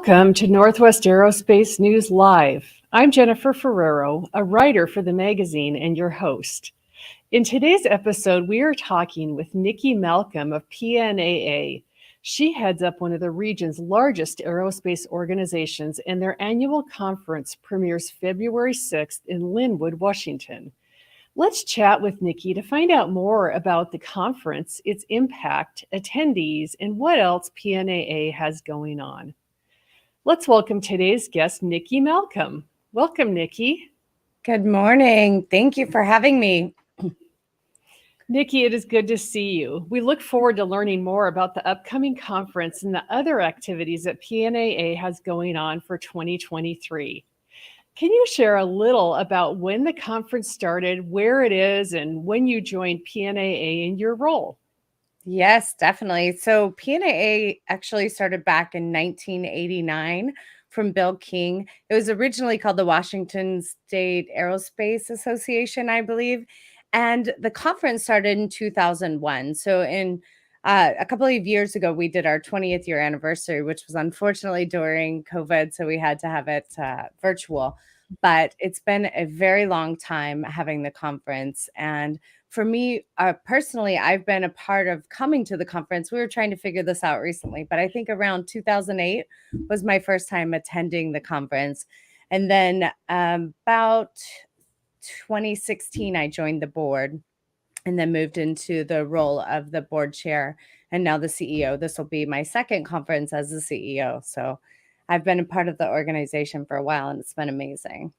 Welcome to Northwest Aerospace News Live. I'm Jennifer Ferrero, a writer for the magazine and your host. In today's episode, we are talking with Nikki Malcom of PNAA. She heads up one of the region's largest aerospace organizations, and their annual conference premieres February 6th in Linwood, Washington. Let's chat with Nikki to find out more about the conference, its impact, attendees, and what else PNAA has going on. Let's welcome today's guest, Nikki Malcom. Welcome, Nikki. Good morning. Thank you for having me. Nikki, it is good to see you. We look forward to learning more about the upcoming conference and the other activities that PNAA has going on for 2023. Can you share a little about when the conference started, where it is, and when you joined PNAA in your role? Yes, definitely. So PNAA actually started back in 1989 from Bill King. It was originally called the Washington State Aerospace Association, I believe. And the conference started in 2001. So in a couple of years ago, we did our 20th year anniversary, which was unfortunately during COVID. So we had to have it virtual. But it's been a very long time having the conference. And for me, personally, I've been a part of coming to the conference. We were trying to figure this out recently, but I think around 2008 was my first time attending the conference. And then about 2016, I joined the board and then moved into the role of the board chair and now the CEO. This will be my second conference as the CEO. So I've been a part of the organization for a while, and it's been amazing.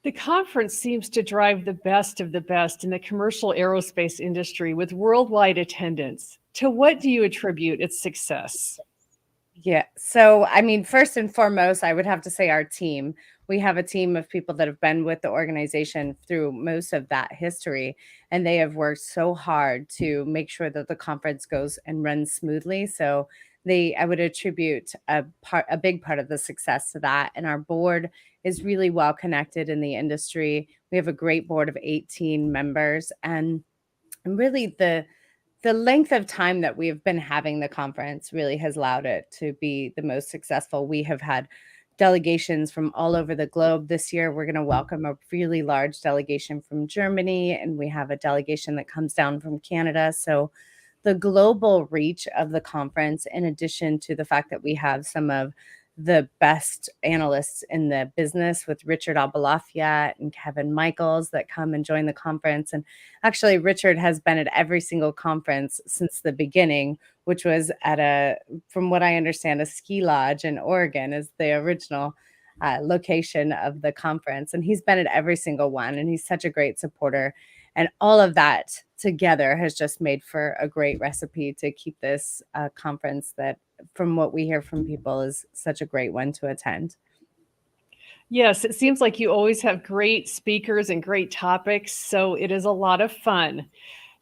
The conference seems to drive the best of the best in the commercial aerospace industry with worldwide attendance. To what do you attribute its success? Yeah. So, I mean, first and foremost, I would have to say our team. We have a team of people that have been with the organization through most of that history, and they have worked so hard to make sure that the conference goes and runs smoothly. So, I would attribute a big part of the success to that. And our board is really well connected in the industry. We have a great board of 18 members, and really the length of time that we've been having the conference really has allowed it to be the most successful. We have had delegations from all over the globe. This year, we're going to welcome a really large delegation from Germany, and we have a delegation that comes down from Canada. So the global reach of the conference, in addition to the fact that we have some of the best analysts in the business with Richard Abalafia and Kevin Michaels that come and join the conference. And actually, Richard has been at every single conference since the beginning, which was at from what I understand, a ski lodge in Oregon is the original location of the conference. And he's been at every single one, and he's such a great supporter. And all of that together has just made for a great recipe to keep this conference that, from what we hear from people, is such a great one to attend. Yes, it seems like you always have great speakers and great topics, so it is a lot of fun.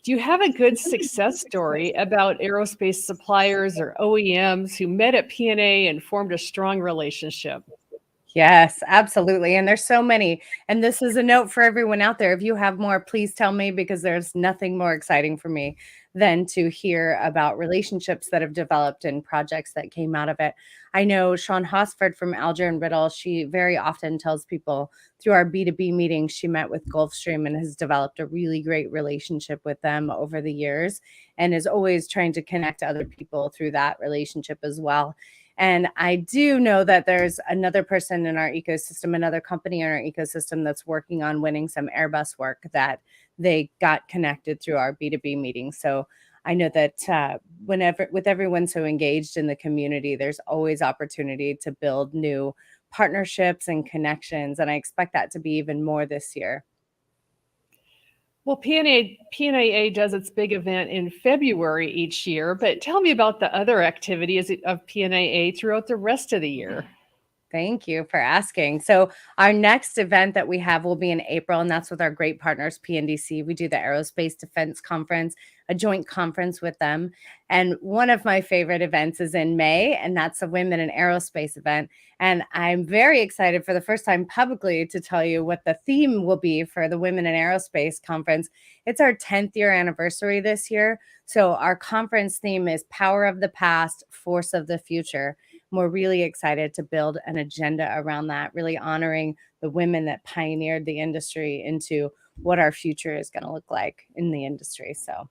Do you have a good success story about aerospace suppliers or OEMs who met at PNA and formed a strong relationship? Yes, absolutely. And there's so many. And this is a note for everyone out there. If you have more, please tell me, because there's nothing more exciting for me than to hear about relationships that have developed and projects that came out of it. I know Sean Hosford from Alger and Riddle, she very often tells people through our B2B meetings, she met with Gulfstream and has developed a really great relationship with them over the years and is always trying to connect other people through that relationship as well. And I do know that there's another person in our ecosystem, another company in our ecosystem that's working on winning some Airbus work that they got connected through our B2B meeting. So I know that with everyone so engaged in the community, there's always opportunity to build new partnerships and connections. And I expect that to be even more this year. Well, PNAA does its big event in February each year, but tell me about the other activities of PNAA throughout the rest of the year. Thank you for asking. So our next event that we have will be in April, and that's with our great partners, PNDC. We do the Aerospace Defense Conference, a joint conference with them. And one of my favorite events is in May, and that's a Women in Aerospace event. And I'm very excited for the first time publicly to tell you what the theme will be for the Women in Aerospace conference. It's our 10th year anniversary this year. So our conference theme is Power of the Past, Force of the Future. We're really excited to build an agenda around that, really honoring the women that pioneered the industry into what our future is going to look like in the industry. So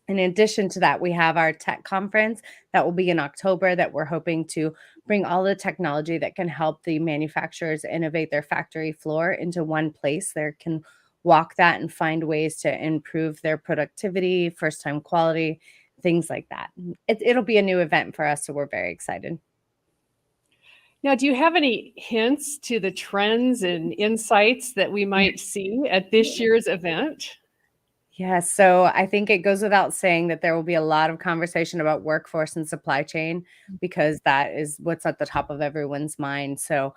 in addition to that, we have our tech conference that will be in October that we're hoping to bring all the technology that can help the manufacturers innovate their factory floor into one place. They can walk that and find ways to improve their productivity, first-time quality, things like that. It'll be a new event for us, so we're very excited. Now, do you have any hints to the trends and insights that we might see at this year's event? Yeah, so I think it goes without saying that there will be a lot of conversation about workforce and supply chain because that is what's at the top of everyone's mind. So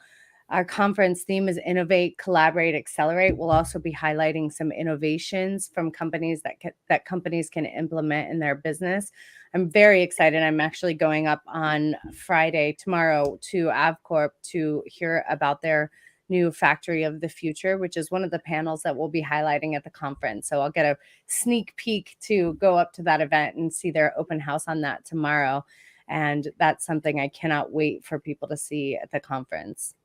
our conference theme is innovate, collaborate, accelerate. We'll also be highlighting some innovations from companies that companies can implement in their business. I'm very excited. I'm actually going up on Friday, tomorrow, to AvCorp to hear about their new factory of the future, which is one of the panels that we'll be highlighting at the conference. So I'll get a sneak peek to go up to that event and see their open house on that tomorrow. And that's something I cannot wait for people to see at the conference.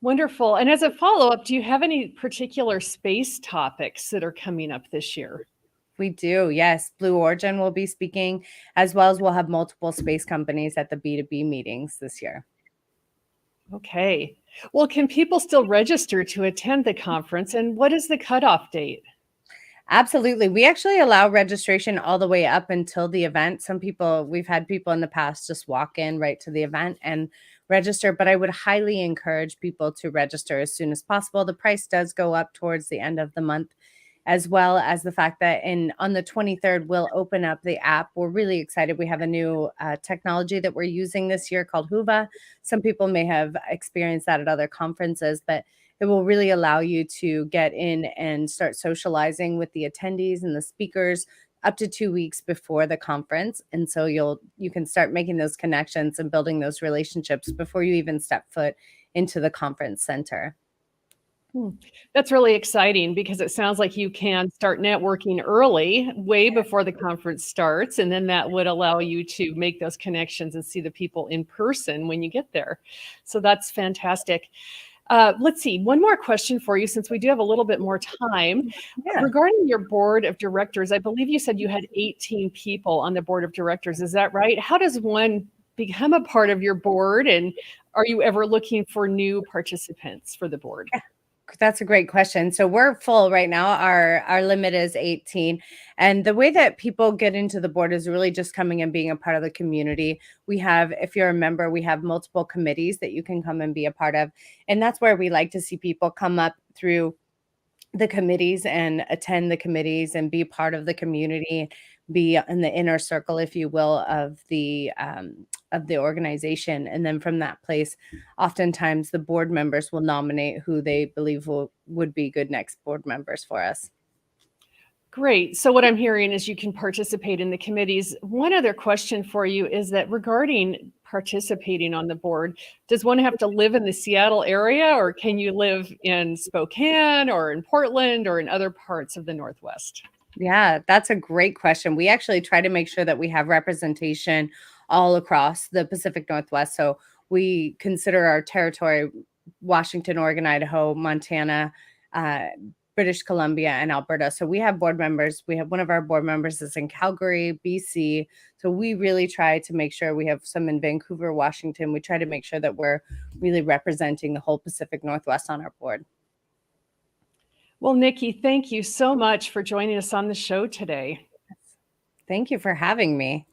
Wonderful. And as a follow-up, do you have any particular space topics that are coming up this year? We do, yes. Blue Origin will be speaking, as well as we'll have multiple space companies at the B2B meetings this year. Okay. Well, can people still register to attend the conference, and what is the cutoff date? Absolutely. We actually allow registration all the way up until the event. We've had people in the past just walk in right to the event and register, but I would highly encourage people to register as soon as possible. The price does go up towards the end of the month, as well as the fact that on the 23rd, we'll open up the app. We're really excited. We have a new technology that we're using this year called Huva. Some people may have experienced that at other conferences, but it will really allow you to get in and start socializing with the attendees and the speakers up to 2 weeks before the conference. And so you can start making those connections and building those relationships before you even step foot into the conference center. That's really exciting because it sounds like you can start networking early, way before the conference starts, and then that would allow you to make those connections and see the people in person when you get there. So that's fantastic. Let's see, one more question for you since we do have a little bit more time. Yeah. Regarding your board of directors, I believe you said you had 18 people on the board of directors. Is that right? How does one become a part of your board, and are you ever looking for new participants for the board? That's a great question. So we're full right now. Our limit is 18. And the way that people get into the board is really just coming and being a part of the community. We have, if you're a member, we have multiple committees that you can come and be a part of. And that's where we like to see people come up through the committees and attend the committees and be part of the community, be in the inner circle, if you will, of the organization. And then from that place, oftentimes the board members will nominate who they believe would be good next board members for us. Great. So what I'm hearing is you can participate in the committees. One other question for you is that regarding participating on the board, does one have to live in the Seattle area, or can you live in Spokane or in Portland or in other parts of the Northwest? Yeah, that's a great question. We actually try to make sure that we have representation all across the Pacific Northwest. So we consider our territory Washington, Oregon, Idaho, Montana, British Columbia, and Alberta. So we have board members. We have one of our board members is in Calgary, BC. So we really try to make sure we have some in Vancouver, Washington. We try to make sure that we're really representing the whole Pacific Northwest on our board. Well, Nikki, thank you so much for joining us on the show today. Thank you for having me.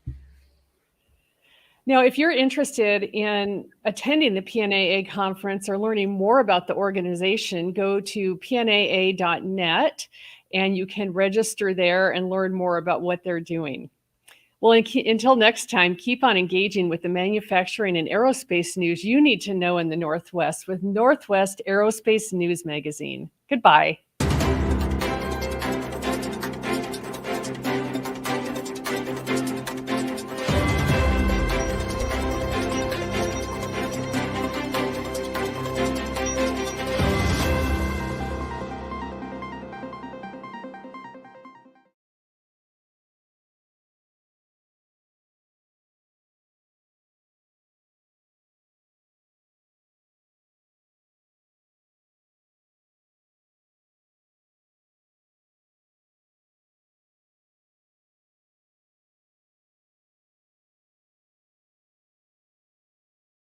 Now, if you're interested in attending the PNAA conference or learning more about the organization, go to pnaa.net and you can register there and learn more about what they're doing. Well, until next time, keep on engaging with the manufacturing and aerospace news you need to know in the Northwest with Northwest Aerospace News Magazine. Goodbye.